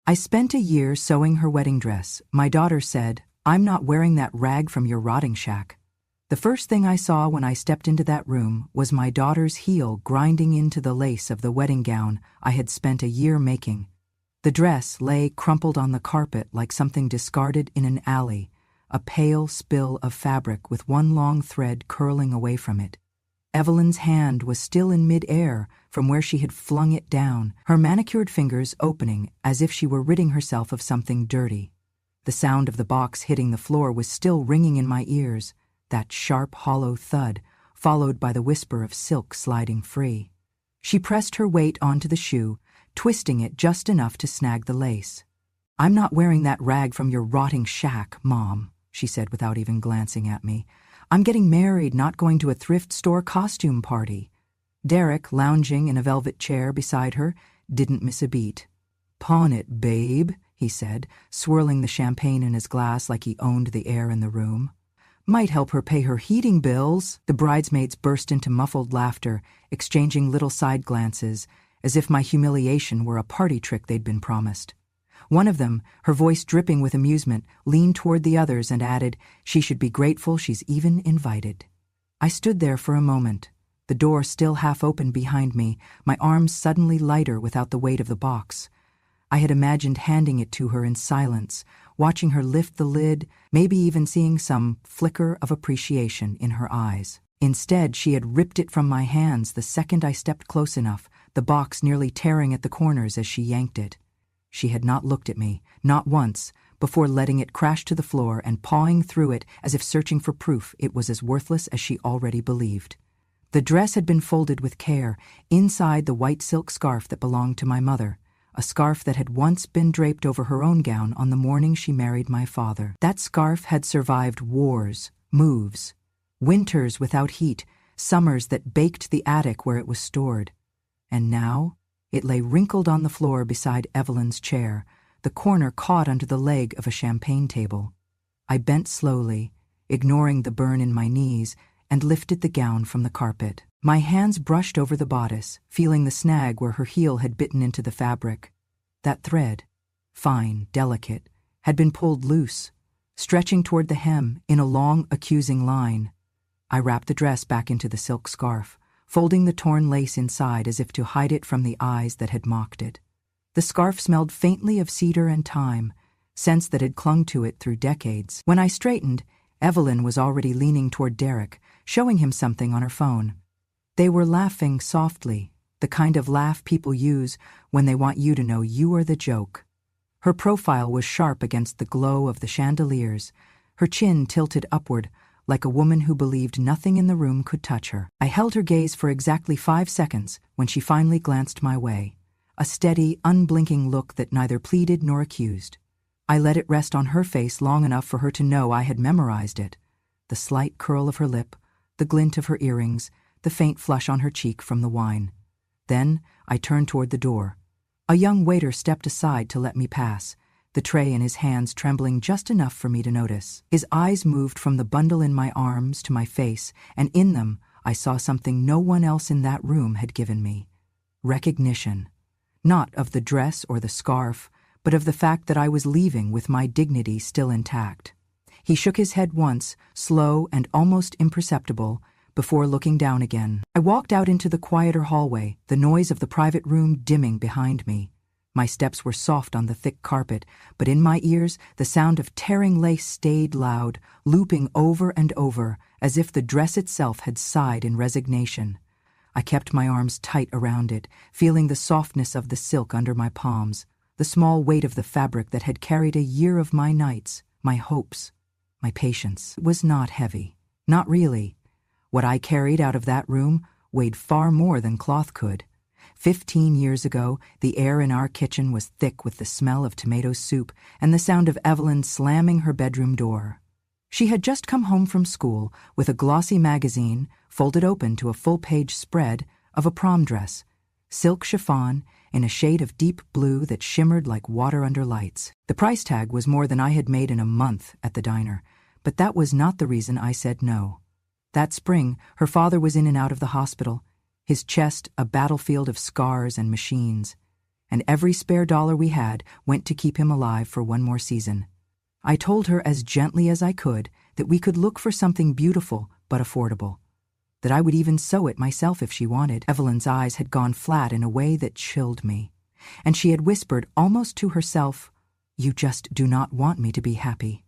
I spent a year sewing her wedding dress. My daughter said, "I'm not wearing that rag from your rotting shack." The first thing I saw when I stepped into that room was my daughter's heel grinding into the lace of the wedding gown I had spent a year making. The dress lay crumpled on the carpet like something discarded in an alley, a pale spill of fabric with one long thread curling away from it. Evelyn's hand was still in mid-air from where she had flung it down, her manicured fingers opening as if she were ridding herself of something dirty. The sound of the box hitting the floor was still ringing in my ears, that sharp, hollow thud, followed by the whisper of silk sliding free. She pressed her weight onto the shoe, twisting it just enough to snag the lace. "I'm not wearing that rag from your rotting shack, Mom," she said without even glancing at me. "I'm getting married, not going to a thrift store costume party." Derek, lounging in a velvet chair beside her, didn't miss a beat. "Pawn it, babe," he said, swirling the champagne in his glass like he owned the air in the room. "Might help her pay her heating bills." The bridesmaids burst into muffled laughter, exchanging little side glances, as if my humiliation were a party trick they'd been promised. One of them, her voice dripping with amusement, leaned toward the others and added, "She should be grateful she's even invited." I stood there for a moment, the door still half open behind me, my arms suddenly lighter without the weight of the box. I had imagined handing it to her in silence, watching her lift the lid, maybe even seeing some flicker of appreciation in her eyes. Instead, she had ripped it from my hands the second I stepped close enough, the box nearly tearing at the corners as she yanked it. She had not looked at me, not once, before letting it crash to the floor and pawing through it as if searching for proof it was as worthless as she already believed. The dress had been folded with care, inside the white silk scarf that belonged to my mother, a scarf that had once been draped over her own gown on the morning she married my father. That scarf had survived wars, moves, winters without heat, summers that baked the attic where it was stored. And now it lay wrinkled on the floor beside Evelyn's chair, the corner caught under the leg of a champagne table. I bent slowly, ignoring the burn in my knees, and lifted the gown from the carpet. My hands brushed over the bodice, feeling the snag where her heel had bitten into the fabric. That thread, fine, delicate, had been pulled loose, stretching toward the hem in a long, accusing line. I wrapped the dress back into the silk scarf, folding the torn lace inside as if to hide it from the eyes that had mocked it. The scarf smelled faintly of cedar and thyme, scents that had clung to it through decades. When I straightened, Evelyn was already leaning toward Derek, showing him something on her phone. They were laughing softly, the kind of laugh people use when they want you to know you are the joke. Her profile was sharp against the glow of the chandeliers, her chin tilted upward, like a woman who believed nothing in the room could touch her. I held her gaze for exactly 5 seconds when she finally glanced my way, a steady, unblinking look that neither pleaded nor accused. I let it rest on her face long enough for her to know I had memorized it. The slight curl of her lip, the glint of her earrings, the faint flush on her cheek from the wine. Then I turned toward the door. A young waiter stepped aside to let me pass, the tray in his hands trembling just enough for me to notice. His eyes moved from the bundle in my arms to my face, and in them I saw something no one else in that room had given me. Recognition. Not of the dress or the scarf, but of the fact that I was leaving with my dignity still intact. He shook his head once, slow and almost imperceptible, before looking down again. I walked out into the quieter hallway, the noise of the private room dimming behind me. My steps were soft on the thick carpet, but in my ears the sound of tearing lace stayed loud, looping over and over, as if the dress itself had sighed in resignation. I kept my arms tight around it, feeling the softness of the silk under my palms, the small weight of the fabric that had carried a year of my nights, my hopes, my patience. It was not heavy. Not really. What I carried out of that room weighed far more than cloth could. 15 years ago, the air in our kitchen was thick with the smell of tomato soup and the sound of Evelyn slamming her bedroom door. She had just come home from school with a glossy magazine, folded open to a full-page spread, of a prom dress, silk chiffon in a shade of deep blue that shimmered like water under lights. The price tag was more than I had made in a month at the diner, but that was not the reason I said no. That spring, her father was in and out of the hospital, his chest a battlefield of scars and machines, and every spare dollar we had went to keep him alive for one more season. I told her as gently as I could that we could look for something beautiful but affordable, that I would even sew it myself if she wanted. Evelyn's eyes had gone flat in a way that chilled me, and she had whispered almost to herself, "You just do not want me to be happy."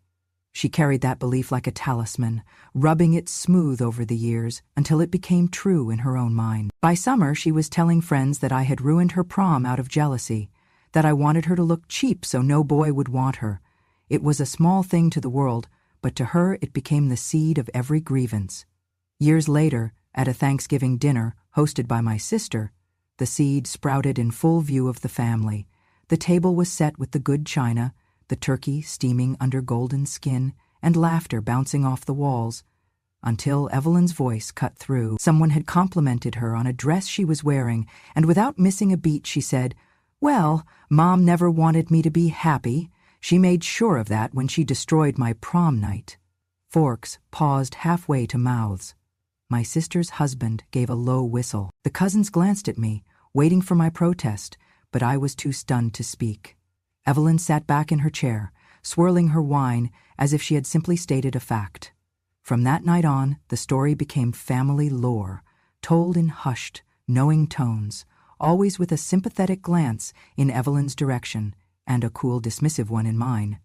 She carried that belief like a talisman, rubbing it smooth over the years until it became true in her own mind. By summer, she was telling friends that I had ruined her prom out of jealousy, that I wanted her to look cheap so no boy would want her. It was a small thing to the world, but to her it became the seed of every grievance. Years later, at a Thanksgiving dinner hosted by my sister, the seed sprouted in full view of the family. The table was set with the good china, the turkey steaming under golden skin, and laughter bouncing off the walls, until Evelyn's voice cut through. Someone had complimented her on a dress she was wearing, and without missing a beat she said, "Well, Mom never wanted me to be happy. She made sure of that when she destroyed my prom night." Forks paused halfway to mouths. My sister's husband gave a low whistle. The cousins glanced at me, waiting for my protest, but I was too stunned to speak. Evelyn sat back in her chair, swirling her wine as if she had simply stated a fact. From that night on, the story became family lore, told in hushed, knowing tones, always with a sympathetic glance in Evelyn's direction and a cool, dismissive one in mine.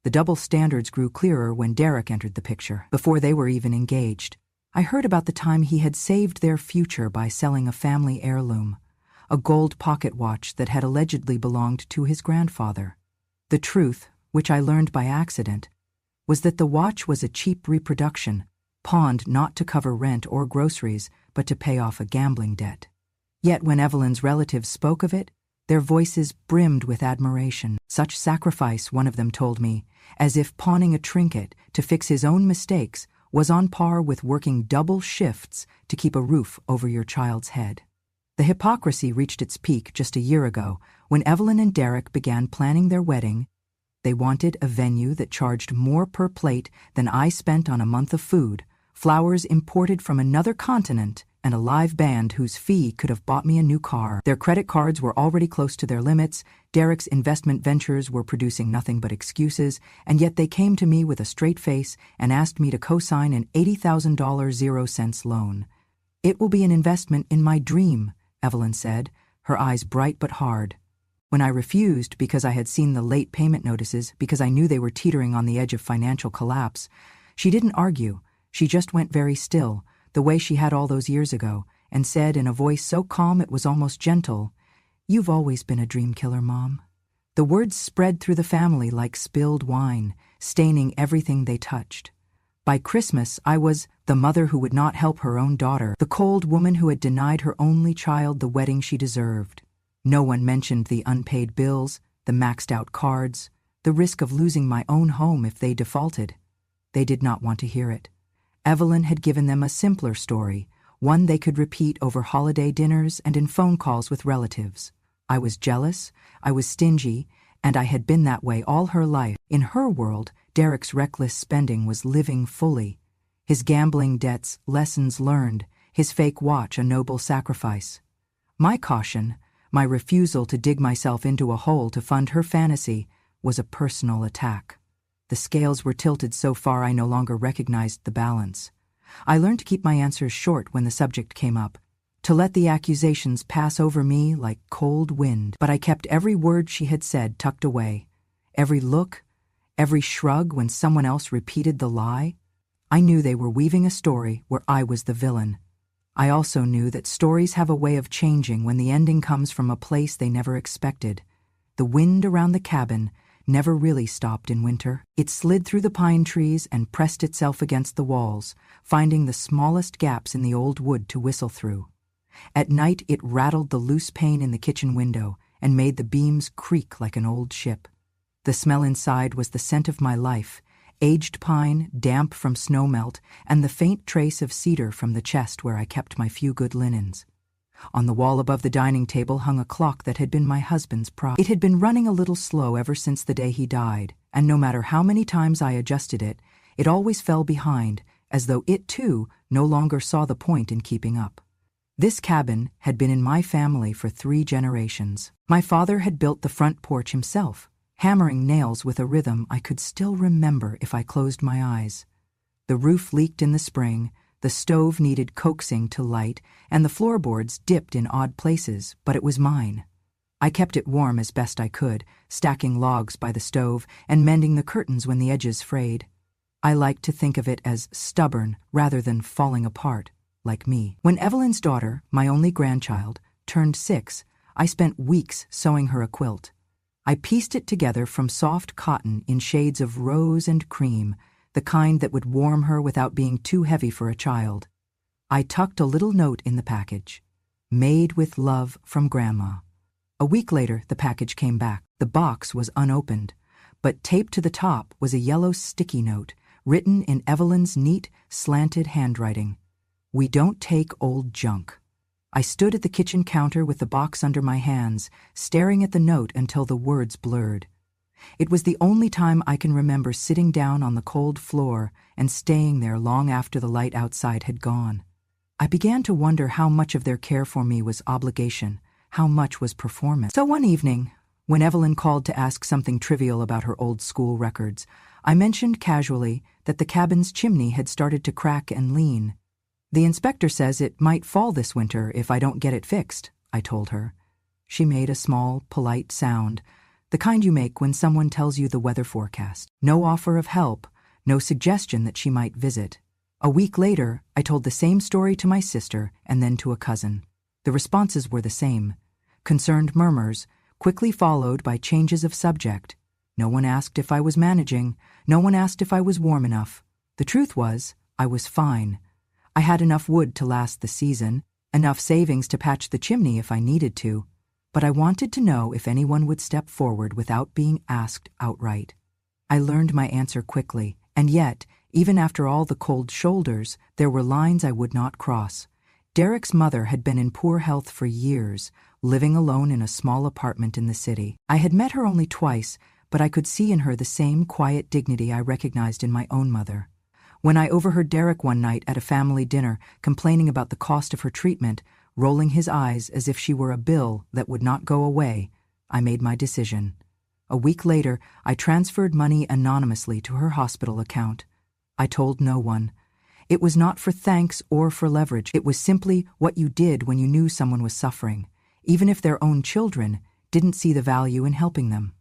The double standards grew clearer when Derek entered the picture. Before they were even engaged, I heard about the time he had saved their future by selling a family heirloom, a gold pocket watch that had allegedly belonged to his grandfather. The truth, which I learned by accident, was that the watch was a cheap reproduction, pawned not to cover rent or groceries, but to pay off a gambling debt. Yet when Evelyn's relatives spoke of it, their voices brimmed with admiration. Such sacrifice, one of them told me, as if pawning a trinket to fix his own mistakes was on par with working double shifts to keep a roof over your child's head. The hypocrisy reached its peak just a year ago when Evelyn and Derek began planning their wedding. They wanted a venue that charged more per plate than I spent on a month of food, flowers imported from another continent, and a live band whose fee could have bought me a new car. Their credit cards were already close to their limits, Derek's investment ventures were producing nothing but excuses, and yet they came to me with a straight face and asked me to co-sign an $80,000 0-cent loan. "It will be an investment in my dream," Evelyn said, her eyes bright but hard. When I refused because I had seen the late payment notices, because I knew they were teetering on the edge of financial collapse, she didn't argue. She just went very still, the way she had all those years ago, and said in a voice so calm it was almost gentle, "You've always been a dream killer, Mom." The words spread through the family like spilled wine, staining everything they touched. By Christmas, I was the mother who would not help her own daughter, the cold woman who had denied her only child the wedding she deserved. No one mentioned the unpaid bills, the maxed-out cards, the risk of losing my own home if they defaulted. They did not want to hear it. Evelyn had given them a simpler story, one they could repeat over holiday dinners and in phone calls with relatives. I was jealous, I was stingy, and I had been that way all her life. In her world, Derek's reckless spending was living fully. His gambling debts, lessons learned, his fake watch a noble sacrifice. My caution, my refusal to dig myself into a hole to fund her fantasy, was a personal attack. The scales were tilted so far I no longer recognized the balance. I learned to keep my answers short when the subject came up, to let the accusations pass over me like cold wind. But I kept every word she had said tucked away, every look, every shrug when someone else repeated the lie. I knew they were weaving a story where I was the villain. I also knew that stories have a way of changing when the ending comes from a place they never expected. The wind around the cabin never really stopped in winter. It slid through the pine trees and pressed itself against the walls, finding the smallest gaps in the old wood to whistle through. At night it rattled the loose pane in the kitchen window and made the beams creak like an old ship. The smell inside was the scent of my life, aged pine, damp from snowmelt, and the faint trace of cedar from the chest where I kept my few good linens. On the wall above the dining table hung a clock that had been my husband's pride. It had been running a little slow ever since the day he died, and no matter how many times I adjusted it, it always fell behind, as though it too no longer saw the point in keeping up. This cabin had been in my family for 3 generations. My father had built the front porch himself, hammering nails with a rhythm I could still remember if I closed my eyes. The roof leaked in the spring, the stove needed coaxing to light, and the floorboards dipped in odd places, but it was mine. I kept it warm as best I could, stacking logs by the stove and mending the curtains when the edges frayed. I liked to think of it as stubborn rather than falling apart, like me. When Evelyn's daughter, my only grandchild, turned 6, I spent weeks sewing her a quilt. I pieced it together from soft cotton in shades of rose and cream, the kind that would warm her without being too heavy for a child. I tucked a little note in the package. Made with love from Grandma. A week later, the package came back. The box was unopened, but taped to the top was a yellow sticky note, written in Evelyn's neat, slanted handwriting. "We don't take old junk." I stood at the kitchen counter with the box under my hands, staring at the note until the words blurred. It was the only time I can remember sitting down on the cold floor and staying there long after the light outside had gone. I began to wonder how much of their care for me was obligation, how much was performance. So one evening, when Evelyn called to ask something trivial about her old school records, I mentioned casually that the cabin's chimney had started to crack and lean. "The inspector says it might fall this winter if I don't get it fixed," I told her. She made a small, polite sound, the kind you make when someone tells you the weather forecast. No offer of help, no suggestion that she might visit. A week later, I told the same story to my sister and then to a cousin. The responses were the same. Concerned murmurs, quickly followed by changes of subject. No one asked if I was managing. No one asked if I was warm enough. The truth was, I was fine. I had enough wood to last the season, enough savings to patch the chimney if I needed to, but I wanted to know if anyone would step forward without being asked outright. I learned my answer quickly, and yet, even after all the cold shoulders, there were lines I would not cross. Derek's mother had been in poor health for years, living alone in a small apartment in the city. I had met her only twice, but I could see in her the same quiet dignity I recognized in my own mother. When I overheard Derek one night at a family dinner complaining about the cost of her treatment, rolling his eyes as if she were a bill that would not go away, I made my decision. A week later, I transferred money anonymously to her hospital account. I told no one. It was not for thanks or for leverage. It was simply what you did when you knew someone was suffering, even if their own children didn't see the value in helping them.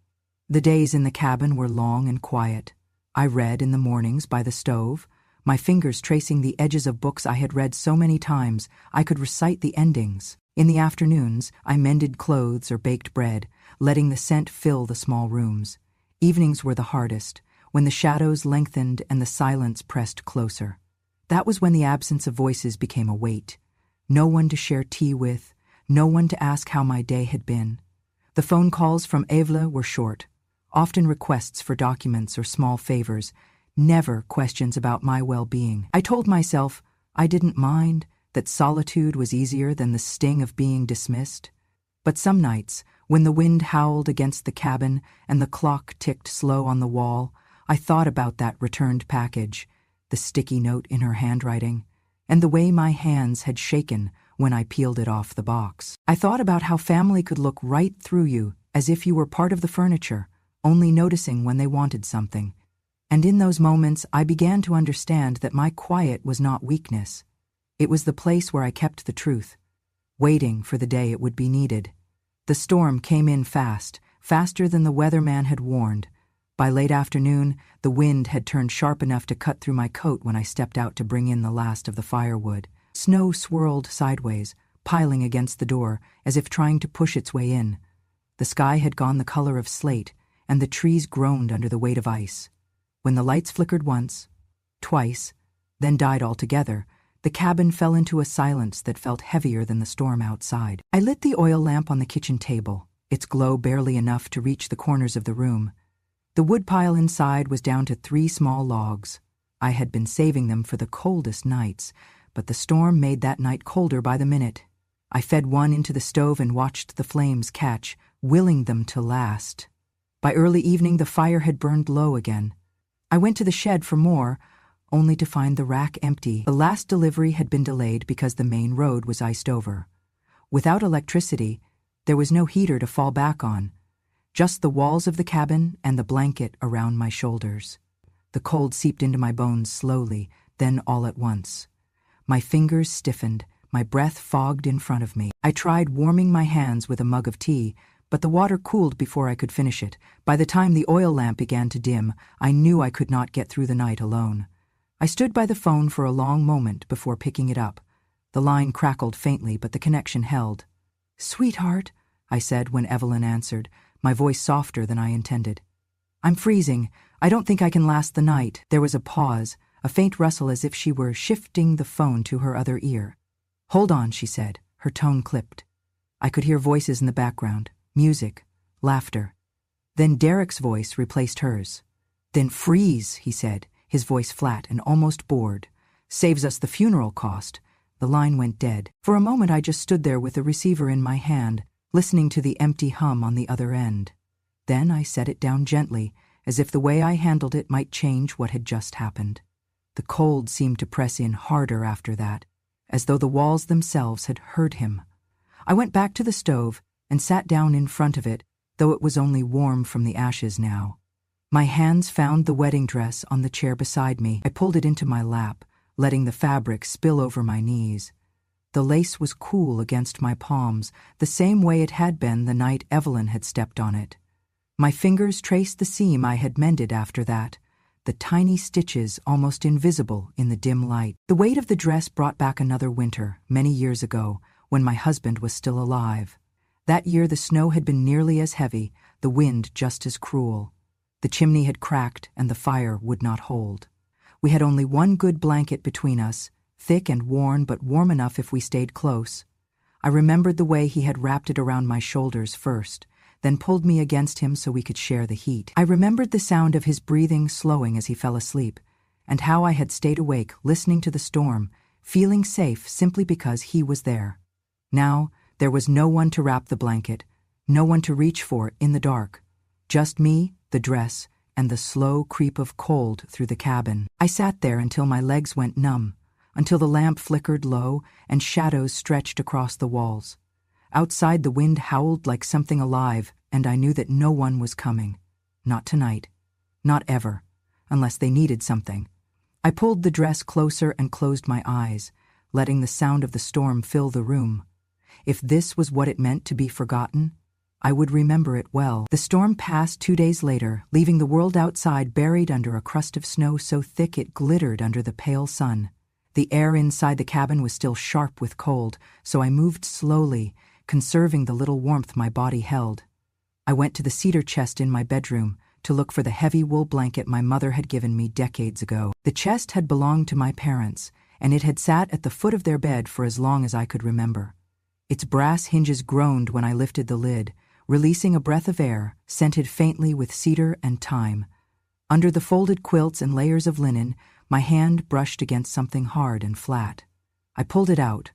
The days in the cabin were long and quiet. I read in the mornings by the stove, my fingers tracing the edges of books I had read so many times I could recite the endings. In the afternoons, I mended clothes or baked bread, letting the scent fill the small rooms. Evenings were the hardest, when the shadows lengthened and the silence pressed closer. That was when the absence of voices became a weight. No one to share tea with, no one to ask how my day had been. The phone calls from Evelyn were short, often requests for documents or small favors, never questions about my well-being. I told myself I didn't mind, that solitude was easier than the sting of being dismissed. But some nights, when the wind howled against the cabin and the clock ticked slow on the wall, I thought about that returned package, the sticky note in her handwriting, and the way my hands had shaken when I peeled it off the box. I thought about how family could look right through you as if you were part of the furniture, only noticing when they wanted something. And in those moments, I began to understand that my quiet was not weakness. It was the place where I kept the truth, waiting for the day it would be needed. The storm came in fast, faster than the weatherman had warned. By late afternoon, the wind had turned sharp enough to cut through my coat when I stepped out to bring in the last of the firewood. Snow swirled sideways, piling against the door, as if trying to push its way in. The sky had gone the color of slate, and the trees groaned under the weight of ice. When the lights flickered once, twice, then died altogether, the cabin fell into a silence that felt heavier than the storm outside. I lit the oil lamp on the kitchen table, its glow barely enough to reach the corners of the room. The woodpile inside was down to 3 small logs. I had been saving them for the coldest nights, but the storm made that night colder by the minute. I fed one into the stove and watched the flames catch, willing them to last. By early evening, the fire had burned low again. I went to the shed for more, only to find the rack empty. The last delivery had been delayed because the main road was iced over. Without electricity, there was no heater to fall back on, just the walls of the cabin and the blanket around my shoulders. The cold seeped into my bones slowly, then all at once. My fingers stiffened, my breath fogged in front of me. I tried warming my hands with a mug of tea, but the water cooled before I could finish it. By the time the oil lamp began to dim, I knew I could not get through the night alone. I stood by the phone for a long moment before picking it up. The line crackled faintly, but the connection held. "Sweetheart," I said when Evelyn answered, my voice softer than I intended. "I'm freezing. I don't think I can last the night." There was a pause, a faint rustle as if she were shifting the phone to her other ear. "Hold on," she said, her tone clipped. I could hear voices in the background, music, laughter. Then Derek's voice replaced hers. "Then freeze," he said, his voice flat and almost bored. "Saves us the funeral cost." The line went dead. For a moment I just stood there with the receiver in my hand, listening to the empty hum on the other end. Then I set it down gently, as if the way I handled it might change what had just happened. The cold seemed to press in harder after that, as though the walls themselves had hurt him. I went back to the stove and sat down in front of it, though it was only warm from the ashes now. My hands found the wedding dress on the chair beside me. I pulled it into my lap, letting the fabric spill over my knees. The lace was cool against my palms, the same way it had been the night Evelyn had stepped on it. My fingers traced the seam I had mended after that, the tiny stitches almost invisible in the dim light. The weight of the dress brought back another winter, many years ago, when my husband was still alive. That year the snow had been nearly as heavy, the wind just as cruel. The chimney had cracked and the fire would not hold. We had only one good blanket between us, thick and worn but warm enough if we stayed close. I remembered the way he had wrapped it around my shoulders first, then pulled me against him so we could share the heat. I remembered the sound of his breathing slowing as he fell asleep, and how I had stayed awake listening to the storm, feeling safe simply because he was there. Now, there was no one to wrap the blanket, no one to reach for in the dark. Just me, the dress, and the slow creep of cold through the cabin. I sat there until my legs went numb, until the lamp flickered low and shadows stretched across the walls. Outside the wind howled like something alive, and I knew that no one was coming. Not tonight. Not ever. Unless they needed something. I pulled the dress closer and closed my eyes, letting the sound of the storm fill the room. If this was what it meant to be forgotten, I would remember it well. The storm passed 2 days later, leaving the world outside buried under a crust of snow so thick it glittered under the pale sun. The air inside the cabin was still sharp with cold, so I moved slowly, conserving the little warmth my body held. I went to the cedar chest in my bedroom to look for the heavy wool blanket my mother had given me decades ago. The chest had belonged to my parents, and it had sat at the foot of their bed for as long as I could remember. Its brass hinges groaned when I lifted the lid, releasing a breath of air, scented faintly with cedar and thyme. Under the folded quilts and layers of linen, my hand brushed against something hard and flat. I pulled it out,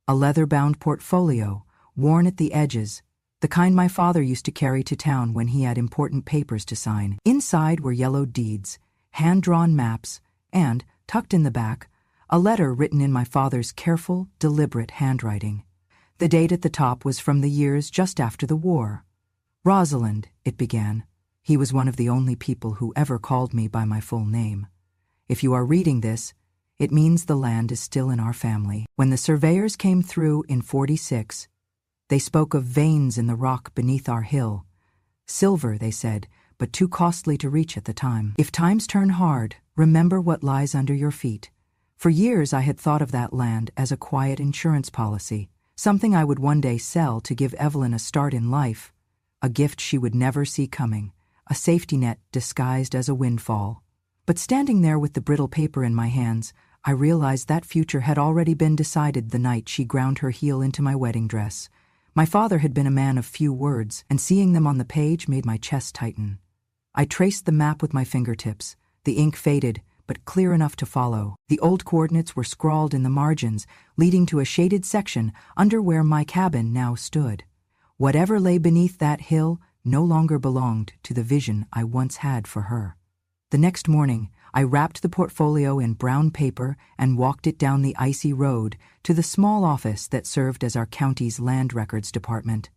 a leather-bound portfolio, worn at the edges, the kind my father used to carry to town when he had important papers to sign. Inside were yellowed deeds, hand-drawn maps, and, tucked in the back, a letter written in my father's careful, deliberate handwriting. The date at the top was from the years just after the war. "Rosalind," it began. He was one of the only people who ever called me by my full name. "If you are reading this, it means the land is still in our family. When the surveyors came through in '46, they spoke of veins in the rock beneath our hill. Silver, they said, but too costly to reach at the time. If times turn hard, remember what lies under your feet." For years I had thought of that land as a quiet insurance policy, something I would one day sell to give Evelyn a start in life, a gift she would never see coming, a safety net disguised as a windfall. But standing there with the brittle paper in my hands, I realized that future had already been decided the night she ground her heel into my wedding dress. My father had been a man of few words, and seeing them on the page made my chest tighten. I traced the map with my fingertips. The ink faded, but clear enough to follow. The old coordinates were scrawled in the margins, leading to a shaded section under where my cabin now stood. Whatever lay beneath that hill no longer belonged to the vision I once had for her. The next morning, I wrapped the portfolio in brown paper and walked it down the icy road to the small office that served as our county's land records department.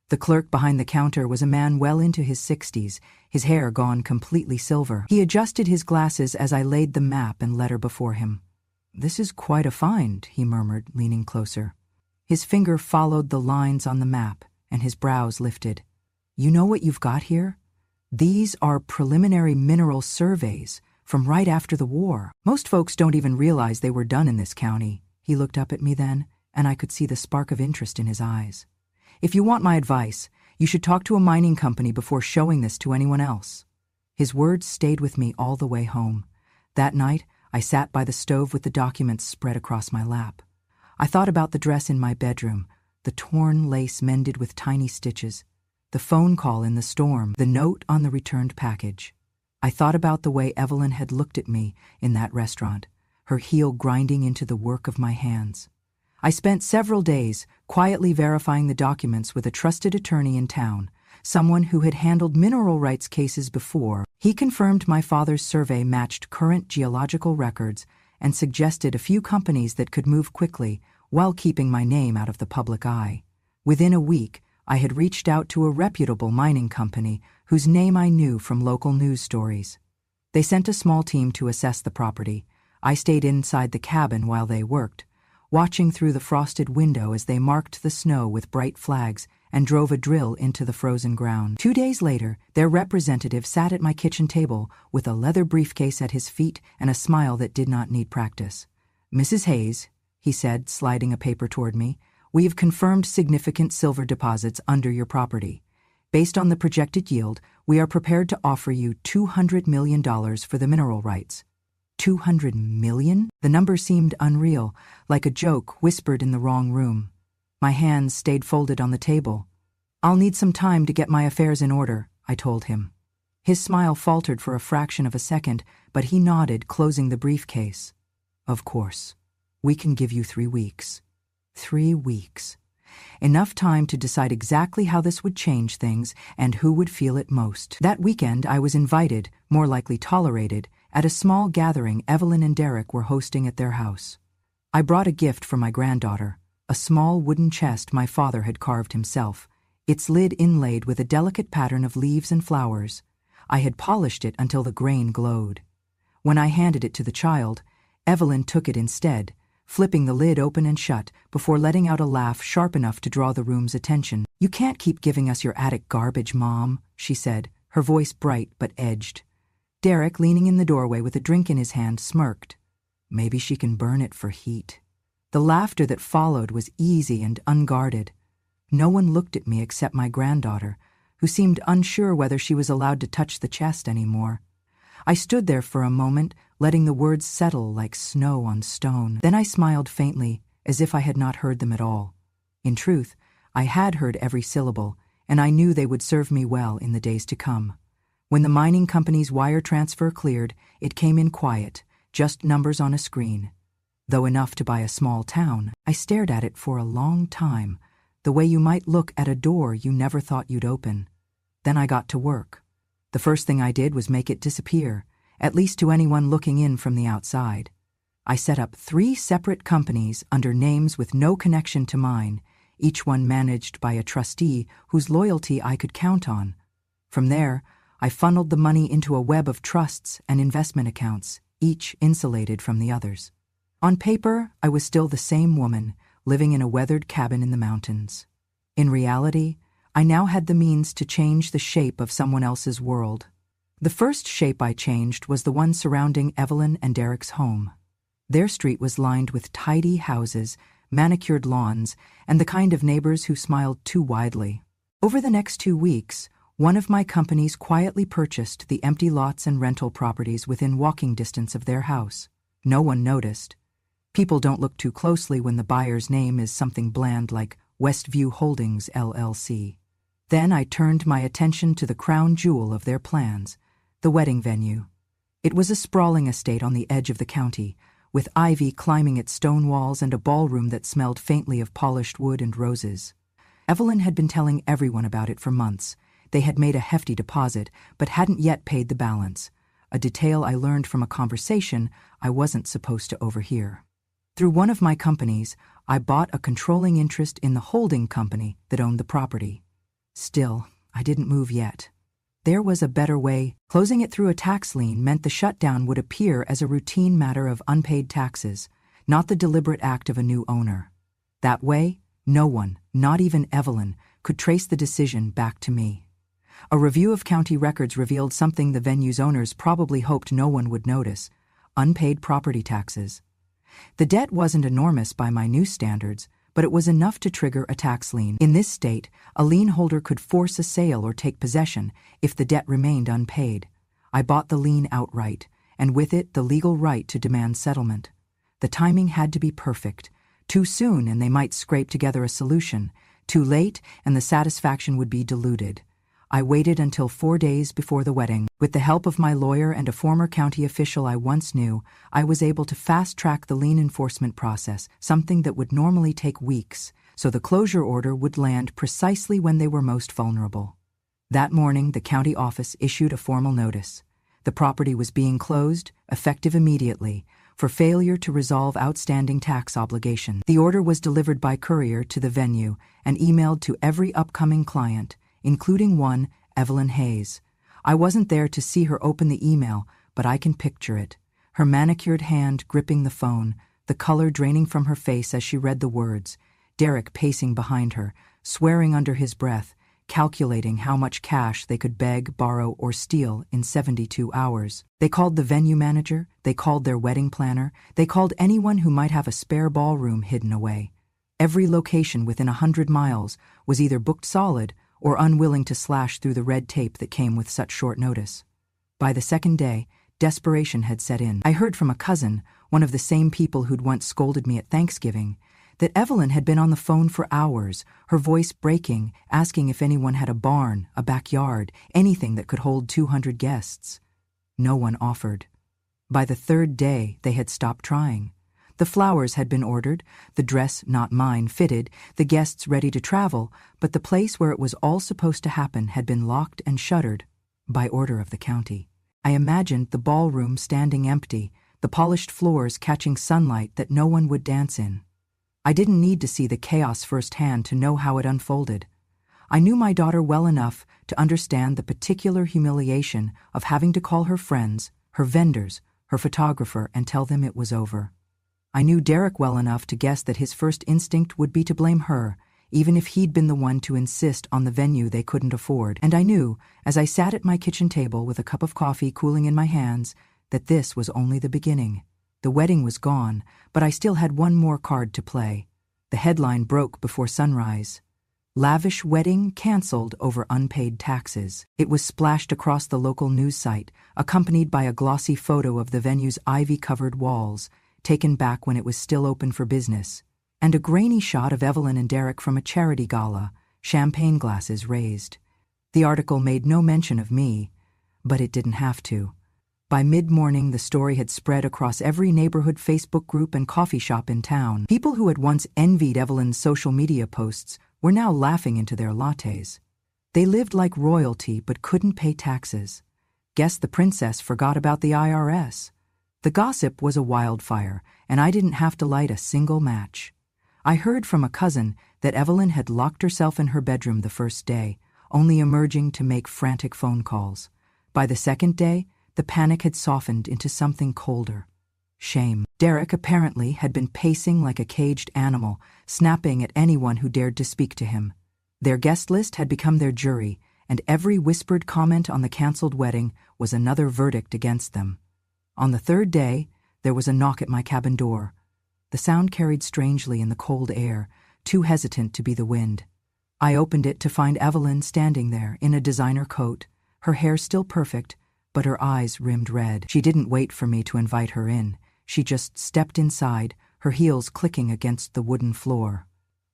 The clerk behind the counter was a man well into his 60s, his hair gone completely silver. He adjusted his glasses as I laid the map and letter before him. "This is quite a find," he murmured, leaning closer. His finger followed the lines on the map, and his brows lifted. "You know what you've got here? These are preliminary mineral surveys from right after the war. Most folks don't even realize they were done in this county." He looked up at me then, and I could see the spark of interest in his eyes. "If you want my advice, you should talk to a mining company before showing this to anyone else." His words stayed with me all the way home. That night, I sat by the stove with the documents spread across my lap. I thought about the dress in my bedroom, the torn lace mended with tiny stitches, the phone call in the storm, the note on the returned package. I thought about the way Evelyn had looked at me in that restaurant, her heel grinding into the work of my hands. I spent several days quietly verifying the documents with a trusted attorney in town, someone who had handled mineral rights cases before. He confirmed my father's survey matched current geological records and suggested a few companies that could move quickly while keeping my name out of the public eye. Within a week, I had reached out to a reputable mining company whose name I knew from local news stories. They sent a small team to assess the property. I stayed inside the cabin while they worked, watching through the frosted window as they marked the snow with bright flags and drove a drill into the frozen ground. 2 days later, their representative sat at my kitchen table with a leather briefcase at his feet and a smile that did not need practice. "Mrs. Hayes," he said, sliding a paper toward me, "we have confirmed significant silver deposits under your property. Based on the projected yield, we are prepared to offer you $200 million for the mineral rights." $200 million? The number seemed unreal, like a joke whispered in the wrong room. My hands stayed folded on the table. "I'll need some time to get my affairs in order," I told him. His smile faltered for a fraction of a second, but he nodded, closing the briefcase. "Of course. We can give you 3 weeks." 3 weeks. Enough time to decide exactly how this would change things and who would feel it most. That weekend, I was invited, more likely tolerated, at a small gathering Evelyn and Derek were hosting at their house. I brought a gift for my granddaughter, a small wooden chest my father had carved himself, its lid inlaid with a delicate pattern of leaves and flowers. I had polished it until the grain glowed. When I handed it to the child, Evelyn took it instead, flipping the lid open and shut before letting out a laugh sharp enough to draw the room's attention. "You can't keep giving us your attic garbage, Mom," she said, her voice bright but edged. Derek, leaning in the doorway with a drink in his hand, smirked. "Maybe she can burn it for heat." The laughter that followed was easy and unguarded. No one looked at me except my granddaughter, who seemed unsure whether she was allowed to touch the chest anymore. I stood there for a moment, letting the words settle like snow on stone. Then I smiled faintly, as if I had not heard them at all. In truth, I had heard every syllable, and I knew they would serve me well in the days to come. When the mining company's wire transfer cleared, it came in quiet, just numbers on a screen. Though enough to buy a small town, I stared at it for a long time, the way you might look at a door you never thought you'd open. Then I got to work. The first thing I did was make it disappear, at least to anyone looking in from the outside. I set up 3 separate companies under names with no connection to mine, each one managed by a trustee whose loyalty I could count on. From there, I funneled the money into a web of trusts and investment accounts, each insulated from the others. On paper, I was still the same woman, living in a weathered cabin in the mountains. In reality, I now had the means to change the shape of someone else's world. The first shape I changed was the one surrounding Evelyn and Derek's home. Their street was lined with tidy houses, manicured lawns, and the kind of neighbors who smiled too widely. Over the next 2 weeks, one of my companies quietly purchased the empty lots and rental properties within walking distance of their house. No one noticed. People don't look too closely when the buyer's name is something bland like Westview Holdings, LLC. Then I turned my attention to the crown jewel of their plans, the wedding venue. It was a sprawling estate on the edge of the county, with ivy climbing its stone walls and a ballroom that smelled faintly of polished wood and roses. Evelyn had been telling everyone about it for months. They had made a hefty deposit, but hadn't yet paid the balance. a detail I learned from a conversation I wasn't supposed to overhear. Through one of my companies, I bought a controlling interest in the holding company that owned the property. Still, I didn't move yet. There was a better way. Closing it through a tax lien meant the shutdown would appear as a routine matter of unpaid taxes, not the deliberate act of a new owner. That way, no one, not even Evelyn, could trace the decision back to me. A review of county records revealed something the venue's owners probably hoped no one would notice: unpaid property taxes. The debt wasn't enormous by my new standards, but it was enough to trigger a tax lien. In this state, a lien holder could force a sale or take possession if the debt remained unpaid. I bought the lien outright, and with it the legal right to demand settlement. The timing had to be perfect. Too soon and they might scrape together a solution. Too late and the satisfaction would be diluted. I waited until 4 days before the wedding. With the help of my lawyer and a former county official I once knew, I was able to fast-track the lien enforcement process, something that would normally take weeks, so the closure order would land precisely when they were most vulnerable. That morning, the county office issued a formal notice. The property was being closed, effective immediately, for failure to resolve outstanding tax obligations. The order was delivered by courier to the venue and emailed to every upcoming client, including one, Evelyn Hayes. I wasn't there to see her open the email, but I can picture it. Her manicured hand gripping the phone, the color draining from her face as she read the words, Derek pacing behind her, swearing under his breath, calculating how much cash they could beg, borrow, or steal in 72 hours. They called the venue manager, they called their wedding planner, they called anyone who might have a spare ballroom hidden away. Every location within 100 miles was either booked solid or unwilling to slash through the red tape that came with such short notice. By the second day, desperation had set in. I heard from a cousin, one of the same people who'd once scolded me at Thanksgiving, that Evelyn had been on the phone for hours, her voice breaking, asking if anyone had a barn, a backyard, anything that could hold 200 guests. No one offered. By the third day, they had stopped trying. The flowers had been ordered, the dress, not mine, fitted, the guests ready to travel, but the place where it was all supposed to happen had been locked and shuttered by order of the county. I imagined the ballroom standing empty, the polished floors catching sunlight that no one would dance in. I didn't need to see the chaos firsthand to know how it unfolded. I knew my daughter well enough to understand the particular humiliation of having to call her friends, her vendors, her photographer, and tell them it was over. I knew Derek well enough to guess that his first instinct would be to blame her, even if he'd been the one to insist on the venue they couldn't afford. And I knew, as I sat at my kitchen table with a cup of coffee cooling in my hands, that this was only the beginning. The wedding was gone, but I still had one more card to play. The headline broke before sunrise. Lavish wedding canceled over unpaid taxes. It was splashed across the local news site, accompanied by a glossy photo of the venue's ivy-covered walls, taken back when it was still open for business, and a grainy shot of Evelyn and Derek from a charity gala, champagne glasses raised. The article made no mention of me, but it didn't have to. By mid-morning, the story had spread across every neighborhood Facebook group and coffee shop in town. People who had once envied Evelyn's social media posts were now laughing into their lattes. They lived like royalty but couldn't pay taxes. Guess the princess forgot about the IRS. The gossip was a wildfire, and I didn't have to light a single match. I heard from a cousin that Evelyn had locked herself in her bedroom the first day, only emerging to make frantic phone calls. By the second day, the panic had softened into something colder. Shame. Derek apparently had been pacing like a caged animal, snapping at anyone who dared to speak to him. Their guest list had become their jury, and every whispered comment on the canceled wedding was another verdict against them. On the third day, there was a knock at my cabin door. The sound carried strangely in the cold air, too hesitant to be the wind. I opened it to find Evelyn standing there in a designer coat, her hair still perfect, but her eyes rimmed red. She didn't wait for me to invite her in. She just stepped inside, her heels clicking against the wooden floor.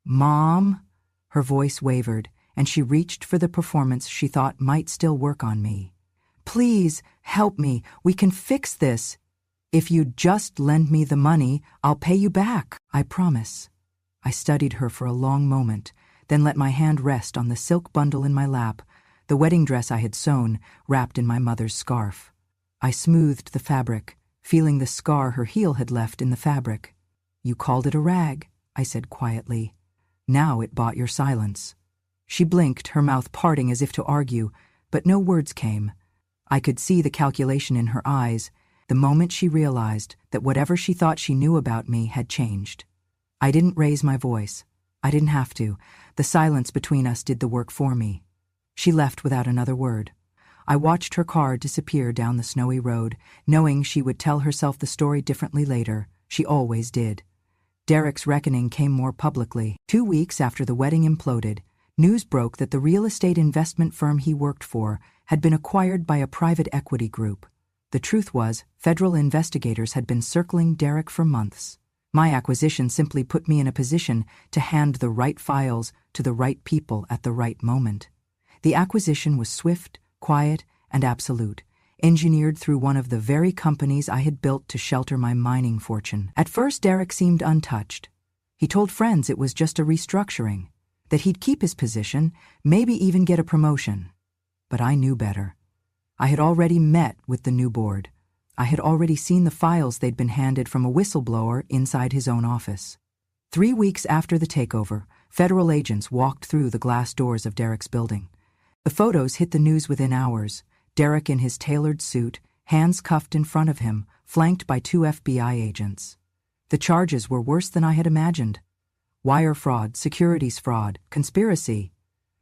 "Mom?" Her voice wavered, and she reached for the performance she thought might still work on me. "Please, help me. We can fix this. If you'd just lend me the money, I'll pay you back. I promise." I studied her for a long moment, then let my hand rest on the silk bundle in my lap, the wedding dress I had sewn, wrapped in my mother's scarf. I smoothed the fabric, feeling the scar her heel had left in the fabric. "You called it a rag," I said quietly. "Now it bought your silence." She blinked, her mouth parting as if to argue, but no words came. I could see the calculation in her eyes, the moment she realized that whatever she thought she knew about me had changed. I didn't raise my voice. I didn't have to. The silence between us did the work for me. She left without another word. I watched her car disappear down the snowy road, knowing she would tell herself the story differently later. She always did. Derek's reckoning came more publicly. 2 weeks after the wedding imploded, news broke that the real estate investment firm he worked for had been acquired by a private equity group. The truth was, federal investigators had been circling Derek for months. My acquisition simply put me in a position to hand the right files to the right people at the right moment. The acquisition was swift, quiet, and absolute, engineered through one of the very companies I had built to shelter my mining fortune. At first, Derek seemed untouched. He told friends it was just a restructuring, that he'd keep his position, maybe even get a promotion. But I knew better. I had already met with the new board. I had already seen the files they'd been handed from a whistleblower inside his own office. 3 weeks after the takeover, federal agents walked through the glass doors of Derek's building. The photos hit the news within hours. Derek in his tailored suit, hands cuffed in front of him, flanked by 2 FBI agents. The charges were worse than I had imagined. Wire fraud, securities fraud, conspiracy.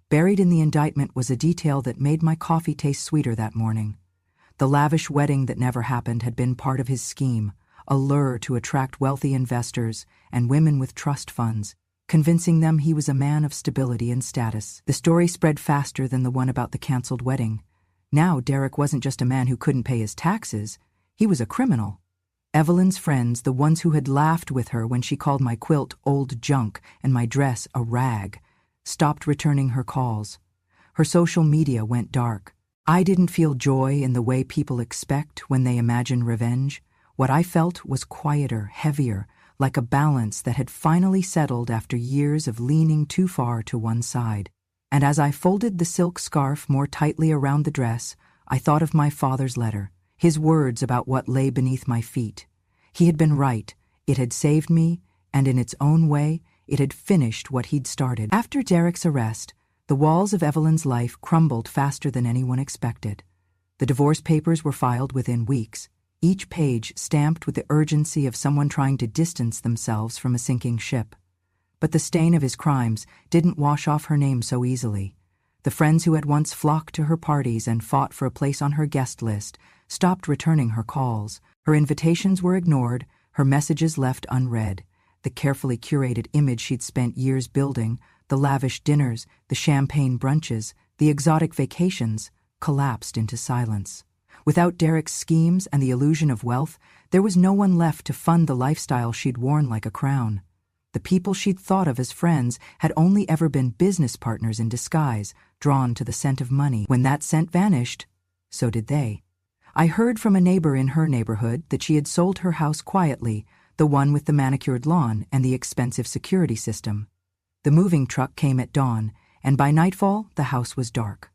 Buried in the indictment was a detail that made my coffee taste sweeter that morning. The lavish wedding that never happened had been part of his scheme, a lure to attract wealthy investors and women with trust funds, convincing them he was a man of stability and status. The story spread faster than the one about the canceled wedding. Now Derek wasn't just a man who couldn't pay his taxes, he was a criminal. Evelyn's friends, the ones who had laughed with her when she called my quilt old junk and my dress a rag, stopped returning her calls. Her social media went dark. I didn't feel joy in the way people expect when they imagine revenge. What I felt was quieter, heavier, like a balance that had finally settled after years of leaning too far to one side. And as I folded the silk scarf more tightly around the dress, I thought of my father's letter, his words about what lay beneath my feet. He had been right. It had saved me, and in its own way, it had finished what he'd started. After Derek's arrest, the walls of Evelyn's life crumbled faster than anyone expected. The divorce papers were filed within weeks, each page stamped with the urgency of someone trying to distance themselves from a sinking ship. But the stain of his crimes didn't wash off her name so easily. The friends who had once flocked to her parties and fought for a place on her guest list stopped returning her calls. Her invitations were ignored, her messages left unread. The carefully curated image she'd spent years building, the lavish dinners, the champagne brunches, the exotic vacations, collapsed into silence. Without Derek's schemes and the illusion of wealth, there was no one left to fund the lifestyle she'd worn like a crown. The people she'd thought of as friends had only ever been business partners in disguise, drawn to the scent of money. When that scent vanished, so did they. I heard from a neighbor in her neighborhood that she had sold her house quietly, the one with the manicured lawn and the expensive security system. The moving truck came at dawn, and by nightfall, the house was dark.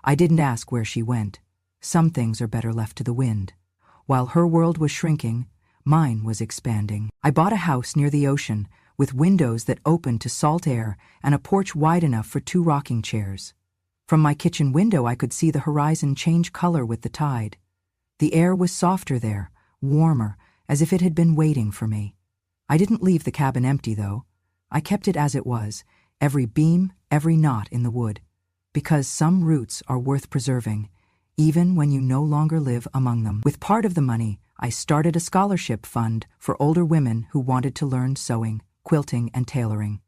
I didn't ask where she went. Some things are better left to the wind. While her world was shrinking, mine was expanding. I bought a house near the ocean, with windows that opened to salt air and a porch wide enough for 2 rocking chairs. From my kitchen window, I could see the horizon change color with the tide. The air was softer there, warmer, as if it had been waiting for me. I didn't leave the cabin empty, though. I kept it as it was, every beam, every knot in the wood. Because some roots are worth preserving, even when you no longer live among them. With part of the money, I started a scholarship fund for older women who wanted to learn sewing, quilting, and tailoring.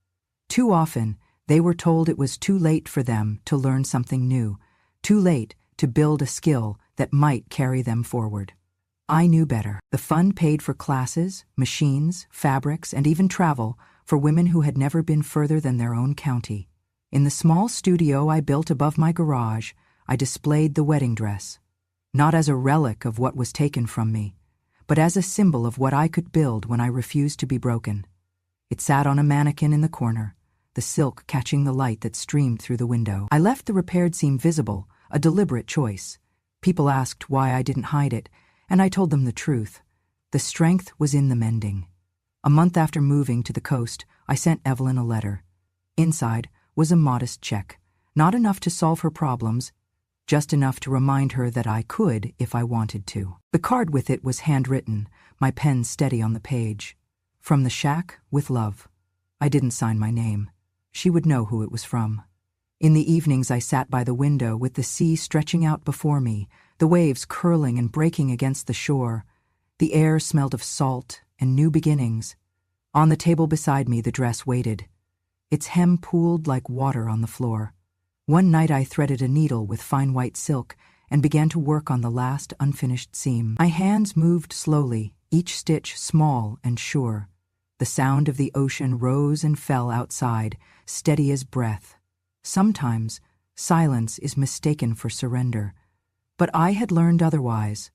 Too often, they were told it was too late for them to learn something new, too late to build a skill that might carry them forward. I knew better. The fund paid for classes, machines, fabrics, and even travel for women who had never been further than their own county. In the small studio I built above my garage, I displayed the wedding dress, not as a relic of what was taken from me, but as a symbol of what I could build when I refused to be broken. It sat on a mannequin in the corner, the silk catching the light that streamed through the window. I left the repaired seam visible, a deliberate choice. People asked why I didn't hide it, and I told them the truth. The strength was in the mending. A month after moving to the coast, I sent Evelyn a letter. Inside was a modest check, not enough to solve her problems, just enough to remind her that I could if I wanted to. The card with it was handwritten, my pen steady on the page. From the shack, with love. I didn't sign my name. She would know who it was from. In the evenings I sat by the window with the sea stretching out before me, the waves curling and breaking against the shore. The air smelled of salt and new beginnings. On the table beside me the dress waited. Its hem pooled like water on the floor. One night I threaded a needle with fine white silk and began to work on the last unfinished seam. My hands moved slowly, each stitch small and sure. The sound of the ocean rose and fell outside, steady as breath. Sometimes silence is mistaken for surrender. But I had learned otherwise.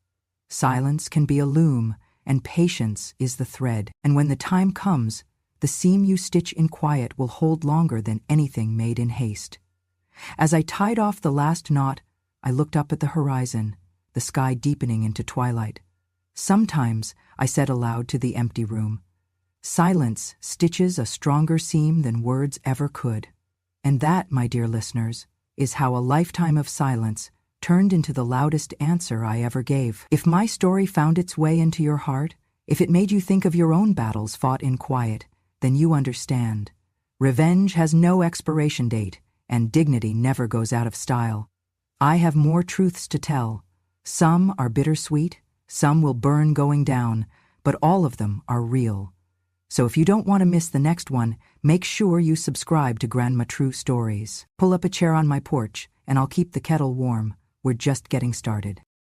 Silence can be a loom, and patience is the thread. And when the time comes, the seam you stitch in quiet will hold longer than anything made in haste. As I tied off the last knot, I looked up at the horizon, the sky deepening into twilight. Sometimes, I said aloud to the empty room, silence stitches a stronger seam than words ever could. And that, my dear listeners, is how a lifetime of silence turned into the loudest answer I ever gave. If my story found its way into your heart, if it made you think of your own battles fought in quiet, then you understand. Revenge has no expiration date, and dignity never goes out of style. I have more truths to tell. Some are bittersweet, some will burn going down, but all of them are real. So if you don't want to miss the next one, make sure you subscribe to Grandma True Stories. Pull up a chair on my porch, and I'll keep the kettle warm. We're just getting started.